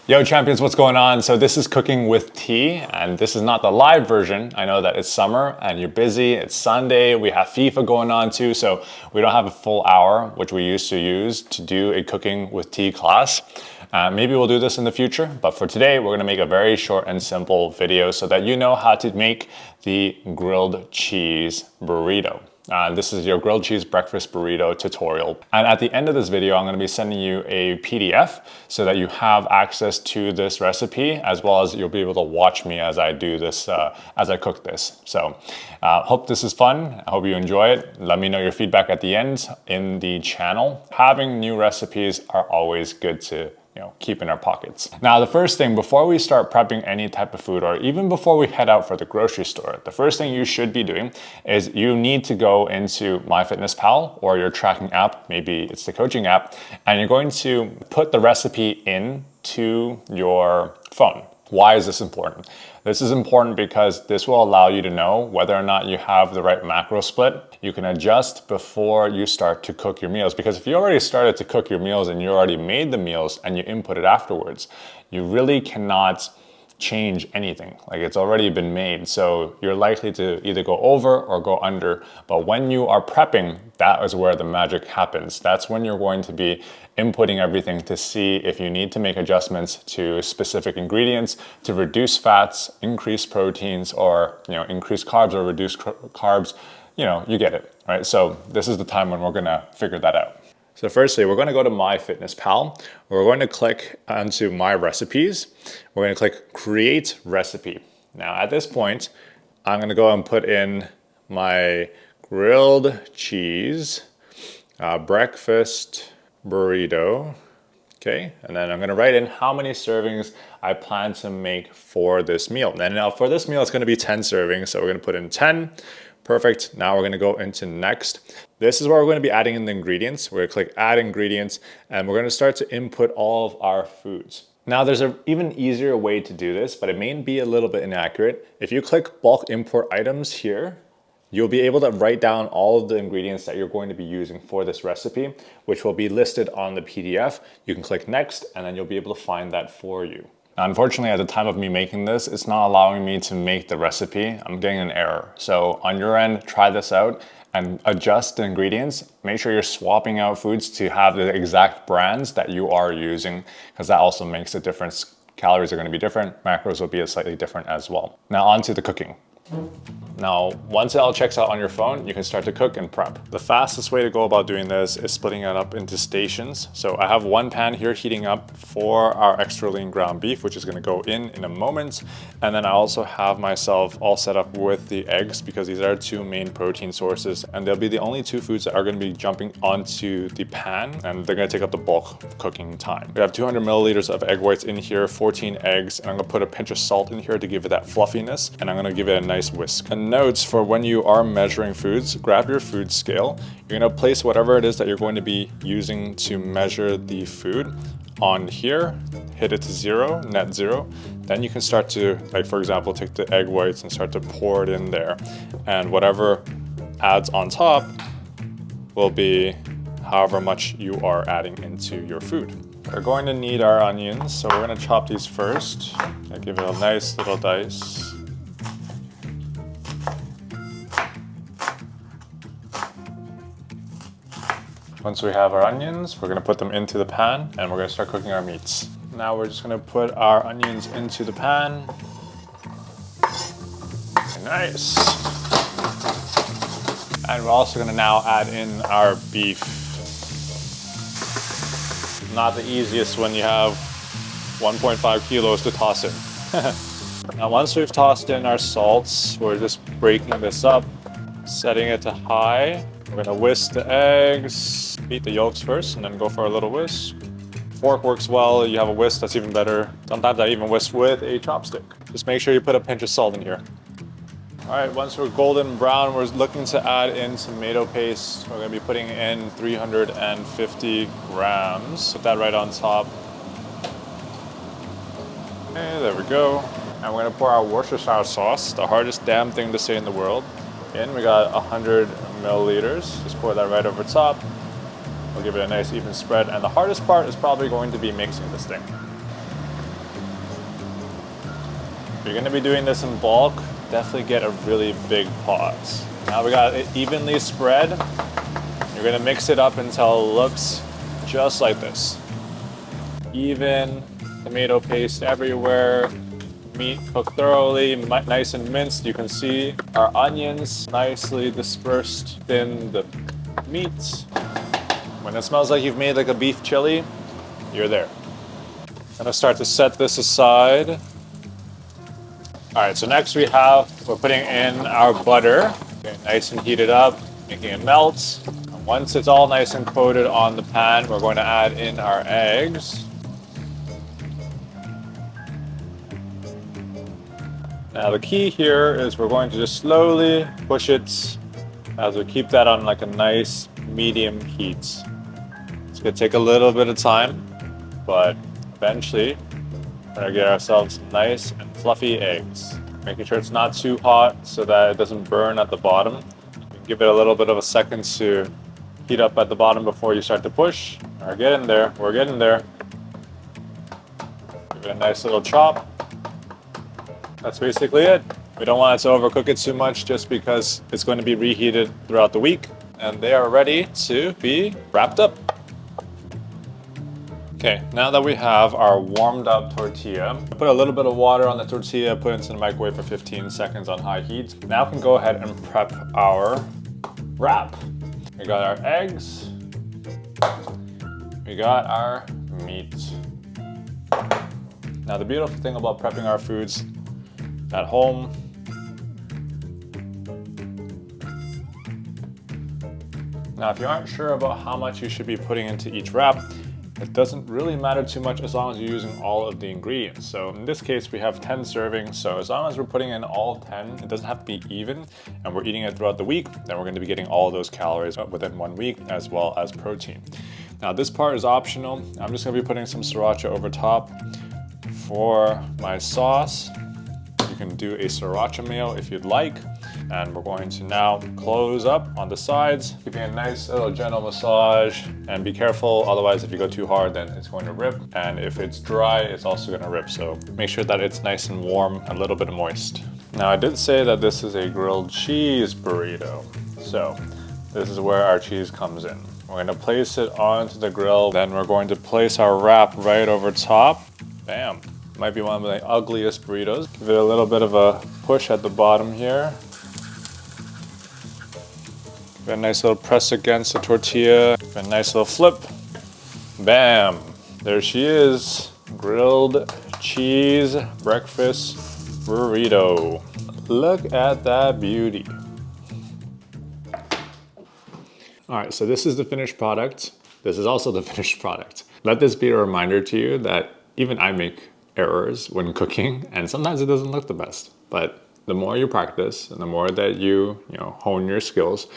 Yo champions, what's going on? So this is cooking with tea, and this is not the live version. I know that it's summer and you're busy, it's Sunday, we have FIFA going on too, so we don't have a full hour, which we used to use to do a cooking with tea class. Maybe we'll do this in the future, but for today, we're gonna make a very short and simple video so that you know how to make the grilled cheese burrito. This is your grilled cheese breakfast burrito tutorial. And at the end of this video, I'm gonna be sending you a PDF so that you have access to this recipe, as well as you'll be able to watch me as I do this, as I cook this. So hope this is fun. I hope you enjoy it. Let me know your feedback at the end in the channel. Having new recipes are always good to keep in our pockets. Now, the first thing, before we start prepping any type of food, or even before we head out for the grocery store, the first thing you should be doing is you need to go into MyFitnessPal or your tracking app, maybe it's the coaching app, and you're going to put the recipe into your phone. Why is this important? This is important because this will allow you to know whether or not you have the right macro split. You can adjust before you start to cook your meals, because if you already started to cook your meals and you already made the meals and you input it afterwards, you really cannot change anything. Like, it's already been made, so you're likely to either go over or go under. But when you are prepping, that is where the magic happens. That's when you're going to be inputting everything to see if you need to make adjustments to specific ingredients to reduce fats, increase proteins, or increase carbs or reduce carbs. You get it, right? So this is the time when we're gonna figure that out. So firstly, we're going to go to MyFitnessPal. We're going to click onto My Recipes. We're going to click Create Recipe. Now at this point, I'm going to go and put in my grilled cheese breakfast burrito. Okay, and then I'm going to write in how many servings I plan to make for this meal. And now for this meal, it's going to be 10 servings. So we're going to put in 10. Perfect. Now we're going to go into next. This is where we're going to be adding in the ingredients. We're going to click add ingredients, and we're going to start to input all of our foods. Now there's an even easier way to do this, but it may be a little bit inaccurate. If you click bulk import items here, you'll be able to write down all of the ingredients that you're going to be using for this recipe, which will be listed on the PDF. You can click next, and then you'll be able to find that for you. Now, unfortunately, at the time of me making this, it's not allowing me to make the recipe. I'm getting an error. So on your end, try this out and adjust the ingredients. Make sure you're swapping out foods to have the exact brands that you are using, because that also makes a difference. Calories are going to be different. Macros will be slightly different as well. Now on to the cooking. Now, once it all checks out on your phone, you can start to cook and prep. The fastest way to go about doing this is splitting it up into stations. So I have one pan here heating up for our extra lean ground beef, which is going to go in a moment. And then I also have myself all set up with the eggs, because these are two main protein sources, and they'll be the only two foods that are going to be jumping onto the pan, and they're going to take up the bulk of cooking time. We have 200 milliliters of egg whites in here, 14 eggs, and I'm going to put a pinch of salt in here to give it that fluffiness, and I'm going to give it a nice whisk. And notes for when you are measuring foods, grab your food scale. You're going to place whatever it is that you're going to be using to measure the food on here, hit it to zero, net zero. Then you can start to, like for example, take the egg whites and start to pour it in there. And whatever adds on top will be however much you are adding into your food. We're going to need our onions, so we're going to chop these first. I'll give it a nice little dice. Once we have our onions, we're going to put them into the pan, and we're going to start cooking our meats. Now we're just going to put our onions into the pan. Nice. And we're also going to now add in our beef. Not the easiest when you have 1.5 kilos to toss in. Now once we've tossed in our salts, we're just breaking this up, setting it to high. We're gonna whisk the eggs, beat the yolks first, and then go for a little whisk. Fork works well. You have a whisk, that's even better. Sometimes I even whisk with a chopstick. Just make sure you put a pinch of salt in here. All right, once we're golden brown, we're looking to add in tomato paste. We're gonna be putting in 350 grams. Put that right on top. Okay, there we go. And we're gonna pour our Worcestershire sauce, the hardest damn thing to say in the world, in. We got 100 milliliters. Just pour that right over top. We'll give it a nice even spread. And the hardest part is probably going to be mixing this thing. If you're gonna be doing this in bulk, definitely get a really big pot. Now we got it evenly spread. You're gonna mix it up until it looks just like this. Even tomato paste everywhere. Meat cooked thoroughly, nice and minced. You can see our onions nicely dispersed in the meat. When it smells like you've made like a beef chili, you're there. I'm gonna start to set this aside. All right, so next we're putting in our butter. Okay, nice and heated up, making it melt. And once it's all nice and coated on the pan, we're going to add in our eggs. Now the key here is we're going to just slowly push it as we keep that on like a nice medium heat. It's gonna take a little bit of time, but eventually we're gonna get ourselves nice and fluffy eggs. Making sure it's not too hot so that it doesn't burn at the bottom. Give it a little bit of a second to heat up at the bottom before you start to push. We're getting there, we're getting there. Give it a nice little chop. That's basically it. We don't want it to overcook it too much just because it's going to be reheated throughout the week. And they are ready to be wrapped up. Okay, now that we have our warmed up tortilla, I put a little bit of water on the tortilla, put it into the microwave for 15 seconds on high heat. Now we can go ahead and prep our wrap. We got our eggs. We got our meat. Now the beautiful thing about prepping our foods at home now, if you aren't sure about how much you should be putting into each wrap, it doesn't really matter too much as long as you're using all of the ingredients. So in this case, we have 10 servings. So as long as we're putting in all 10, it doesn't have to be even, and we're eating it throughout the week, then we're going to be getting all of those calories within 1 week, as well as protein. Now this part is optional. I'm just going to be putting some sriracha over top. For my sauce, you can do a sriracha mayo if you'd like. And we're going to now close up on the sides, giving a nice little gentle massage. And be careful, otherwise if you go too hard, then it's going to rip. And if it's dry, it's also going to rip. So make sure that it's nice and warm, a little bit moist. Now I did say that this is a grilled cheese burrito. So this is where our cheese comes in. We're going to place it onto the grill. Then we're going to place our wrap right over top. Bam. Might be one of the ugliest burritos. Give it a little bit of a push at the bottom here. Give it a nice little press against the tortilla. Give it a nice little flip. Bam! There she is. Grilled cheese breakfast burrito. Look at that beauty. All right, so this is the finished product. This is also the finished product. Let this be a reminder to you that even I make errors when cooking, and sometimes it doesn't look the best. But the more you practice and the more that you hone your skills,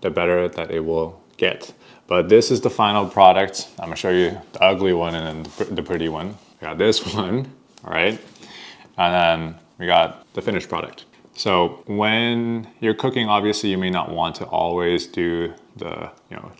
the better that it will get. But this is the final product. I'm gonna show you the ugly one and then the pretty one. We got this one, all right? And then we got the finished product. So when you're cooking, obviously you may not want to always do the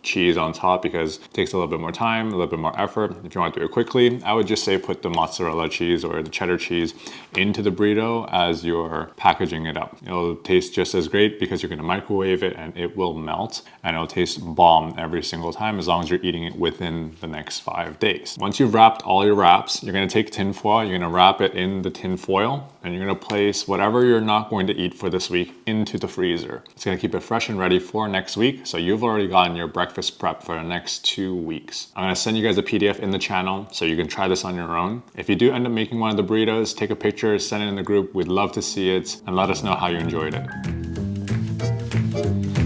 cheese on top because it takes a little bit more time, a little bit more effort. If you want to do it quickly, I would just say put the mozzarella cheese or the cheddar cheese into the burrito as you're packaging it up. It'll taste just as great because you're going to microwave it and it will melt, and it'll taste bomb every single time as long as you're eating it within the next 5 days. Once you've wrapped all your wraps, you're going to take tin foil, you're going to wrap it in the tin foil, and you're going to place whatever you're not going to eat for this week into the freezer. It's going to keep it fresh and ready for next week. So you've already gotten your breakfast prep for the next 2 weeks. I'm going to send you guys a PDF in the channel so you can try this on your own. If you do end up making one of the burritos, take a picture, send it in the group. We'd love to see it, and let us know how you enjoyed it.